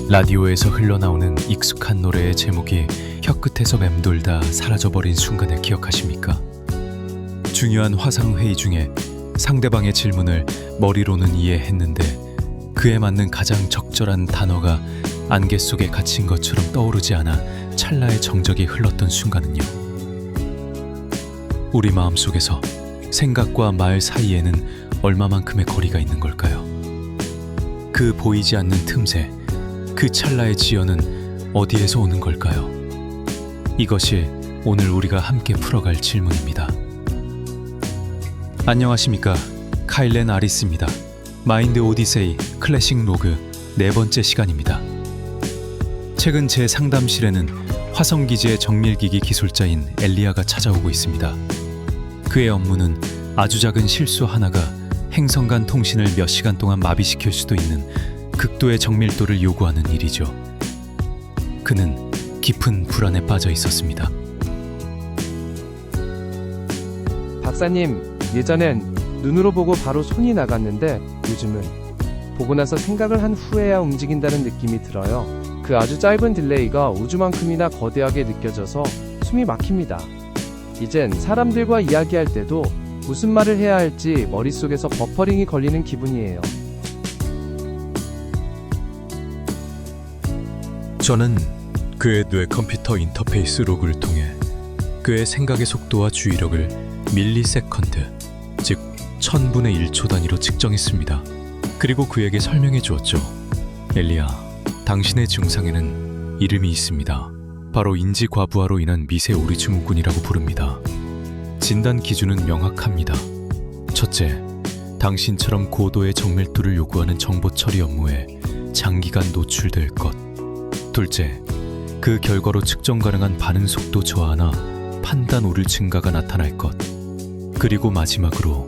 라디오에서 흘러나오는 익숙한 노래의 제목이 혀끝에서 맴돌다 사라져버린 순간을 기억하십니까? 중요한 화상회의 중에 상대방의 질문을 머리로는 이해했는데 그에 맞는 가장 적절한 단어가 안개 속에 갇힌 것처럼 떠오르지 않아 찰나의 정적이 흘렀던 순간은요. 우리 마음속에서 생각과 말 사이에는 얼마만큼의 거리가 있는 걸까요? 그 보이지 않는 틈새, 그 찰나의 지연은 어디에서 오는 걸까요? 이것이 오늘 우리가 함께 풀어갈 질문입니다. 안녕하십니까? 카일렌 아리스입니다. 마인드 오디세이 클래식 로그 4번째 시간입니다. 최근 제 상담실에는 화성기지의 정밀기기 기술자인 엘리아가 찾아오고 있습니다. 그의 업무는 아주 작은 실수 하나가 행성 간 통신을 몇 시간 동안 마비시킬 수도 있는 극도의 정밀도를 요구하는 일이죠. 그는 깊은 불안에 빠져 있었습니다. 박사님, 예전엔 눈으로 보고 바로 손이 나갔는데 요즘은 보고 나서 생각을 한 후에야 움직인다는 느낌이 들어요. 그 아주 짧은 딜레이가 우주만큼이나 거대하게 느껴져서 숨이 막힙니다. 이젠 사람들과 이야기할 때도 무슨 말을 해야 할지 머릿속에서 버퍼링이 걸리는 기분이에요. 저는 그의 뇌 컴퓨터 인터페이스 로그를 통해 그의 생각의 속도와 주의력을 밀리세컨드, 즉 1000분의 1초 단위로 측정했습니다. 그리고 그에게 설명해 주었죠. 엘리야, 당신의 증상에는 이름이 있습니다. 바로 인지 과부하로 인한 미세 오리 증후군이라고 부릅니다. 진단 기준은 명확합니다. 첫째, 당신처럼 고도의 정밀도를 요구하는 정보 처리 업무에 장기간 노출될 것. 둘째, 그 결과로 측정 가능한 반응 속도 저하나 판단 오류 증가가 나타날 것. 그리고 마지막으로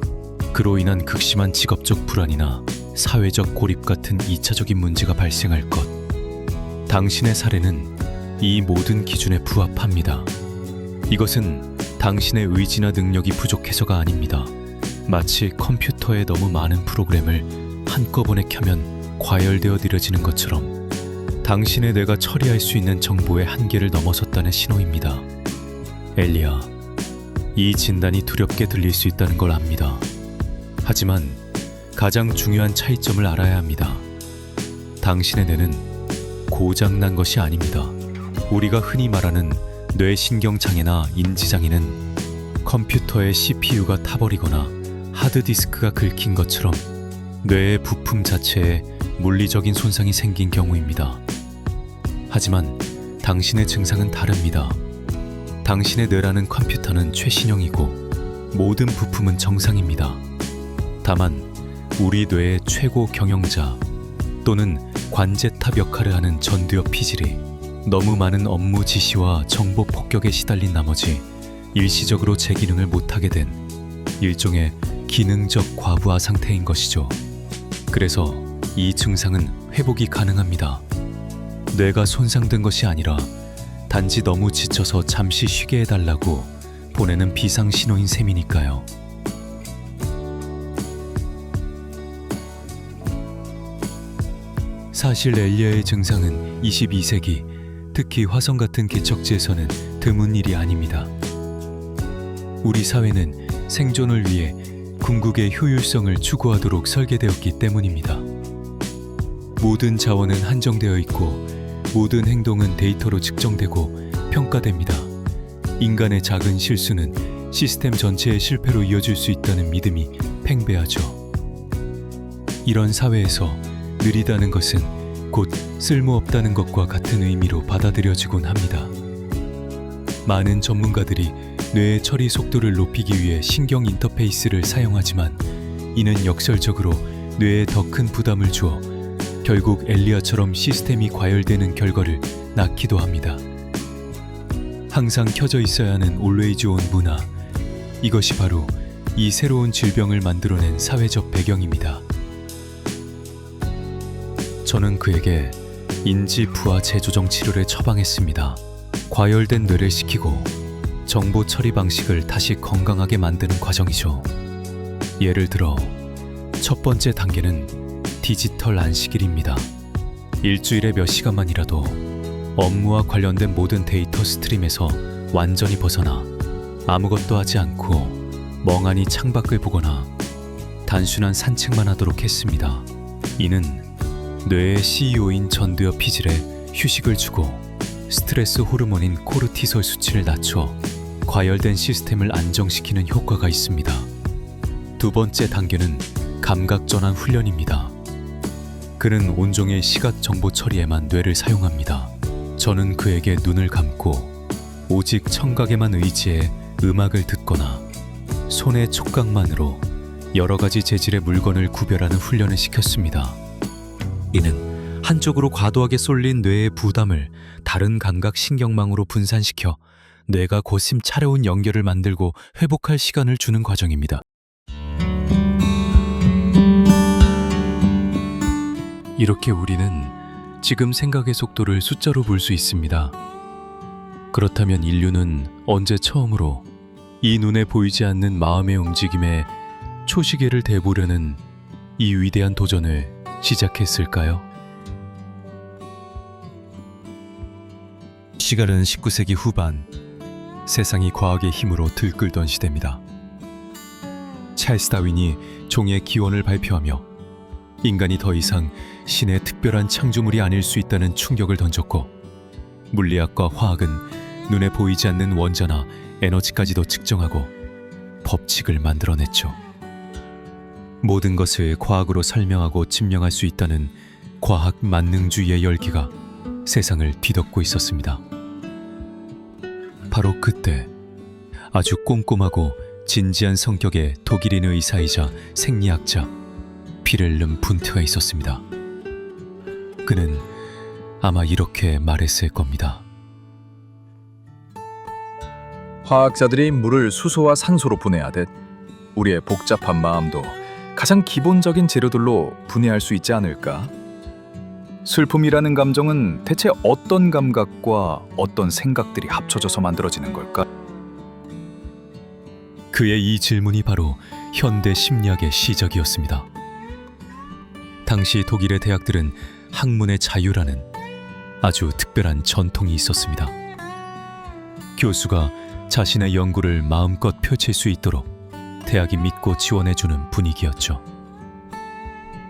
그로 인한 극심한 직업적 불안이나 사회적 고립 같은 2차적인 문제가 발생할 것. 당신의 사례는 이 모든 기준에 부합합니다. 이것은 당신의 의지나 능력이 부족해서가 아닙니다. 마치 컴퓨터에 너무 많은 프로그램을 한꺼번에 켜면 과열되어 느려지는 것처럼 당신의 뇌가 처리할 수 있는 정보의 한계를 넘어섰다는 신호입니다. 엘리야, 이 진단이 두렵게 들릴 수 있다는 걸 압니다. 하지만 가장 중요한 차이점을 알아야 합니다. 당신의 뇌는 고장난 것이 아닙니다. 우리가 흔히 말하는 뇌신경장애나 인지장애는 컴퓨터의 CPU가 타버리거나 하드디스크가 긁힌 것처럼 뇌의 부품 자체에 물리적인 손상이 생긴 경우입니다. 하지만 당신의 증상은 다릅니다. 당신의 뇌라는 컴퓨터는 최신형이고 모든 부품은 정상입니다. 다만 우리 뇌의 최고 경영자 또는 관제탑 역할을 하는 전두엽 피질이 너무 많은 업무 지시와 정보 폭격에 시달린 나머지 일시적으로 제 기능을 못하게 된 일종의 기능적 과부하 상태인 것이죠. 그래서 이 증상은 회복이 가능합니다. 뇌가 손상된 것이 아니라 단지 너무 지쳐서 잠시 쉬게 해달라고 보내는 비상신호인 셈이니까요. 사실 엘리아의 증상은 22세기, 특히 화성 같은 개척지에서는 드문 일이 아닙니다. 우리 사회는 생존을 위해 궁극의 효율성을 추구하도록 설계되었기 때문입니다. 모든 자원은 한정되어 있고 모든 행동은 데이터로 측정되고 평가됩니다. 인간의 작은 실수는 시스템 전체의 실패로 이어질 수 있다는 믿음이 팽배하죠. 이런 사회에서 느리다는 것은 곧 쓸모없다는 것과 같은 의미로 받아들여지곤 합니다. 많은 전문가들이 뇌의 처리 속도를 높이기 위해 신경 인터페이스를 사용하지만 이는 역설적으로 뇌에 더 큰 부담을 주어 결국 엘리아처럼 시스템이 과열되는 결과를 낳기도 합니다. 항상 켜져 있어야 하는 always on 문화, 이것이 바로 이 새로운 질병을 만들어낸 사회적 배경입니다. 저는 그에게 인지 부하 재조정 치료를 처방했습니다. 과열된 뇌를 식히고 정보 처리 방식을 다시 건강하게 만드는 과정이죠. 예를 들어 첫 번째 단계는 디지털 안식일입니다. 일주일에 몇 시간만이라도 업무와 관련된 모든 데이터 스트림에서 완전히 벗어나 아무것도 하지 않고 멍하니 창밖을 보거나 단순한 산책만 하도록 했습니다. 이는 뇌의 CEO인 전두엽 피질에 휴식을 주고 스트레스 호르몬인 코르티솔 수치를 낮춰 과열된 시스템을 안정시키는 효과가 있습니다. 두 번째 단계는 감각 전환 훈련입니다. 그는 온종일 시각 정보 처리에만 뇌를 사용합니다. 저는 그에게 눈을 감고 오직 청각에만 의지해 음악을 듣거나 손의 촉각만으로 여러 가지 재질의 물건을 구별하는 훈련을 시켰습니다. 이는 한쪽으로 과도하게 쏠린 뇌의 부담을 다른 감각 신경망으로 분산시켜 뇌가 고심 차려온 연결을 만들고 회복할 시간을 주는 과정입니다. 이렇게 우리는 지금 생각의 속도를 숫자로 볼 수 있습니다. 그렇다면 인류는 언제 처음으로 이 눈에 보이지 않는 마음의 움직임에 초시계를 대보려는 이 위대한 도전을 시작했을까요? 시간은 19세기 후반, 세상이 과학의 힘으로 들끓던 시대입니다. 찰스 다윈이 종의 기원을 발표하며 인간이 더 이상 신의 특별한 창조물이 아닐 수 있다는 충격을 던졌고, 물리학과 화학은 눈에 보이지 않는 원자나 에너지까지도 측정하고 법칙을 만들어냈죠. 모든 것을 과학으로 설명하고 증명할 수 있다는 과학 만능주의의 열기가 세상을 뒤덮고 있었습니다. 바로 그때 아주 꼼꼼하고 진지한 성격의 독일인 의사이자 생리학자 비렐름 분트가 있었습니다. 그는 아마 이렇게 말했을 겁니다. 화학자들이 물을 수소와 산소로 분해하듯 우리의 복잡한 마음도 가장 기본적인 재료들로 분해할 수 있지 않을까? 슬픔이라는 감정은 대체 어떤 감각과 어떤 생각들이 합쳐져서 만들어지는 걸까? 그의 이 질문이 바로 현대 심리학의 시작이었습니다. 당시 독일의 대학들은 학문의 자유라는 아주 특별한 전통이 있었습니다. 교수가 자신의 연구를 마음껏 펼칠 수 있도록 대학이 믿고 지원해주는 분위기였죠.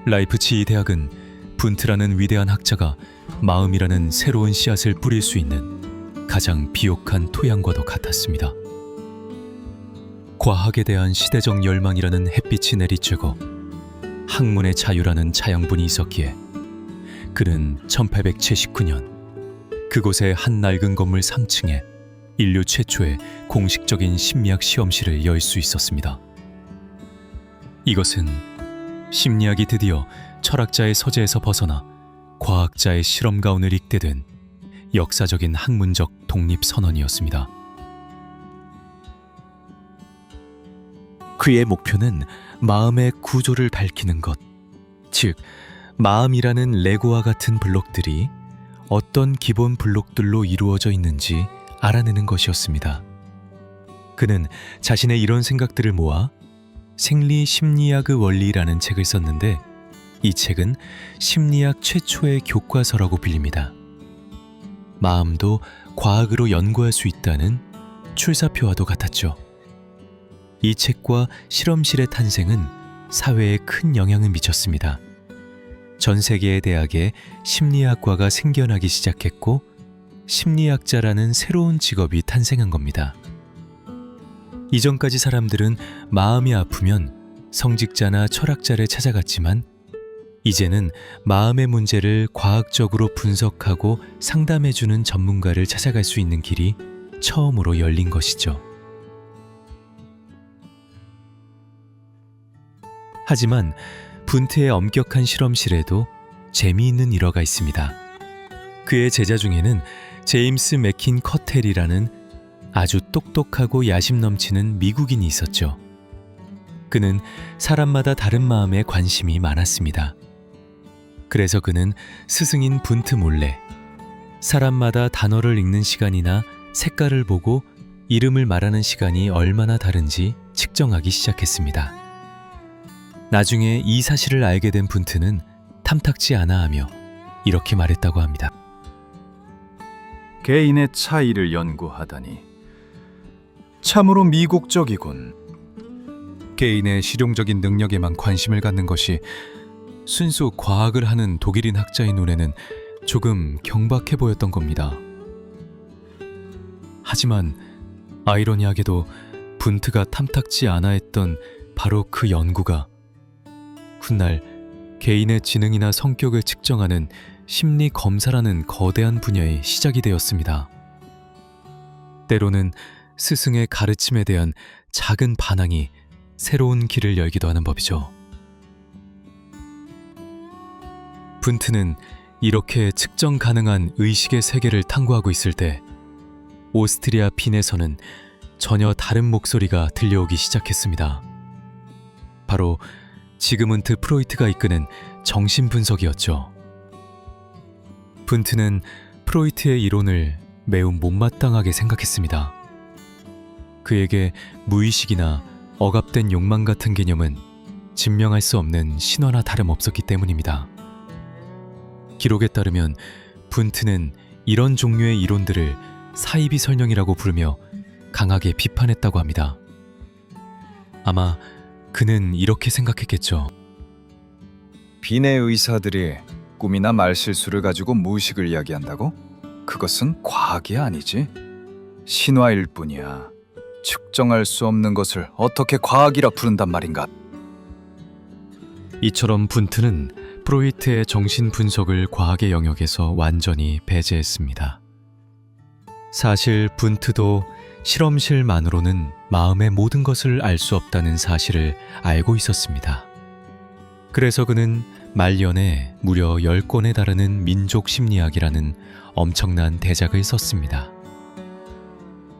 라이프치히 대학은 분트라는 위대한 학자가 마음이라는 새로운 씨앗을 뿌릴 수 있는 가장 비옥한 토양과도 같았습니다. 과학에 대한 시대적 열망이라는 햇빛이 내리쬐고 학문의 자유라는 자양분이 있었기에 그는 1879년 그곳의 한 낡은 건물 3층에 인류 최초의 공식적인 심리학 시험실을 열 수 있었습니다. 이것은 심리학이 드디어 철학자의 서재에서 벗어나 과학자의 실험 가운을 입게 된 역사적인 학문적 독립선언이었습니다. 그의 목표는 마음의 구조를 밝히는 것, 즉 마음이라는 레고와 같은 블록들이 어떤 기본 블록들로 이루어져 있는지 알아내는 것이었습니다. 그는 자신의 이런 생각들을 모아 생리 심리학의 원리라는 책을 썼는데, 이 책은 심리학 최초의 교과서라고 불립니다. 마음도 과학으로 연구할 수 있다는 출사표와도 같았죠. 이 책과 실험실의 탄생은 사회에 큰 영향을 미쳤습니다. 전 세계의 대학에 심리학과가 생겨나기 시작했고 심리학자라는 새로운 직업이 탄생한 겁니다. 이전까지 사람들은 마음이 아프면 성직자나 철학자를 찾아갔지만 이제는 마음의 문제를 과학적으로 분석하고 상담해주는 전문가를 찾아갈 수 있는 길이 처음으로 열린 것이죠. 하지만 분트의 엄격한 실험실에도 재미있는 일화가 있습니다. 그의 제자 중에는 제임스 맥킨 커텔이라는 아주 똑똑하고 야심 넘치는 미국인이 있었죠. 그는 사람마다 다른 마음에 관심이 많았습니다. 그래서 그는 스승인 분트 몰래 사람마다 단어를 읽는 시간이나 색깔을 보고 이름을 말하는 시간이 얼마나 다른지 측정하기 시작했습니다. 나중에 이 사실을 알게 된 분트는 탐탁지 않아 하며 이렇게 말했다고 합니다. 개인의 차이를 연구하다니 참으로 미국적이군. 개인의 실용적인 능력에만 관심을 갖는 것이 순수 과학을 하는 독일인 학자의 눈에는 조금 경박해 보였던 겁니다. 하지만 아이러니하게도 분트가 탐탁지 않아 했던 바로 그 연구가 훗날 개인의 지능이나 성격을 측정하는 심리 검사라는 거대한 분야의 시작이 되었습니다. 때로는 스승의 가르침에 대한 작은 반항이 새로운 길을 열기도 하는 법이죠. 분트는 이렇게 측정 가능한 의식의 세계를 탐구하고 있을 때 오스트리아 빈에서는 전혀 다른 목소리가 들려오기 시작했습니다. 바로 지그문트 프로이트가 이끄는 정신분석이었죠. 분트는 프로이트의 이론을 매우 못마땅하게 생각했습니다. 그에게 무의식이나 억압된 욕망 같은 개념은 증명할 수 없는 신화나 다름없었기 때문입니다. 기록에 따르면 분트는 이런 종류의 이론들을 사이비 설령이라고 부르며 강하게 비판했다고 합니다. 아마 그는 이렇게 생각했겠죠. 빈의 의사들이 꿈이나 말실수를 가지고 무의식을 이야기한다고? 그것은 과학이 아니지. 신화일 뿐이야. 측정할 수 없는 것을 어떻게 과학이라 부른단 말인가? 이처럼 분트는 프로이트의 정신 분석을 과학의 영역에서 완전히 배제했습니다. 사실 분트도 실험실만으로는 마음의 모든 것을 알 수 없다는 사실을 알고 있었습니다. 그래서 그는 말년에 무려 10권에 달하는 민족 심리학이라는 엄청난 대작을 썼습니다.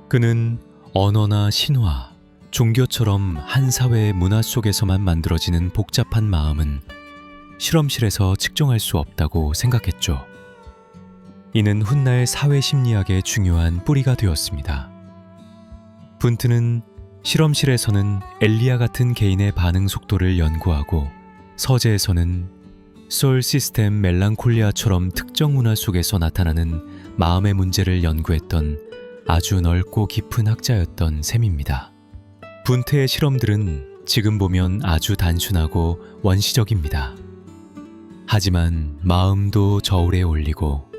그는 언어나 신화, 종교처럼 한 사회의 문화 속에서만 만들어지는 복잡한 마음은 실험실에서 측정할 수 없다고 생각했죠. 이는 훗날 사회심리학의 중요한 뿌리가 되었습니다. 분트는 실험실에서는 엘리아 같은 개인의 반응 속도를 연구하고 서재에서는 솔 시스템 멜랑콜리아처럼 특정 문화 속에서 나타나는 마음의 문제를 연구했던 아주 넓고 깊은 학자였던 셈입니다. 분트의 실험들은 지금 보면 아주 단순하고 원시적입니다. 하지만 마음도 저울에 올리고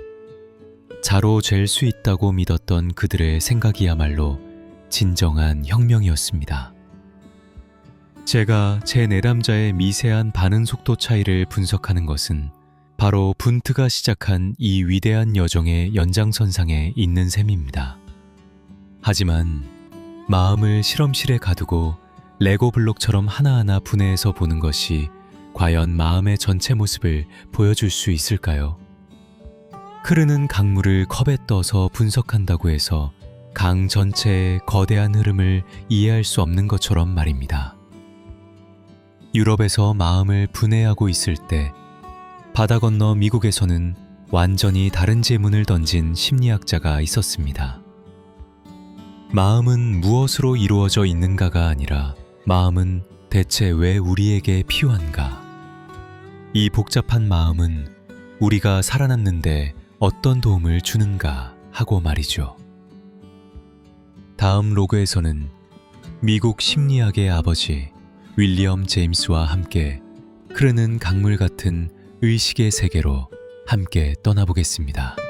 자로 잴 수 있다고 믿었던 그들의 생각이야말로 진정한 혁명이었습니다. 제가 제 내담자의 미세한 반응 속도 차이를 분석하는 것은 바로 분트가 시작한 이 위대한 여정의 연장선상에 있는 셈입니다. 하지만 마음을 실험실에 가두고 레고 블록처럼 하나하나 분해해서 보는 것이 과연 마음의 전체 모습을 보여줄 수 있을까요? 흐르는 강물을 컵에 떠서 분석한다고 해서 강 전체의 거대한 흐름을 이해할 수 없는 것처럼 말입니다. 유럽에서 마음을 분해하고 있을 때 바다 건너 미국에서는 완전히 다른 질문을 던진 심리학자가 있었습니다. 마음은 무엇으로 이루어져 있는가가 아니라 마음은 대체 왜 우리에게 필요한가? 이 복잡한 마음은 우리가 살아남는데 어떤 도움을 주는가 하고 말이죠. 다음 로그에서는 미국 심리학의 아버지 윌리엄 제임스와 함께 흐르는 강물 같은 의식의 세계로 함께 떠나보겠습니다.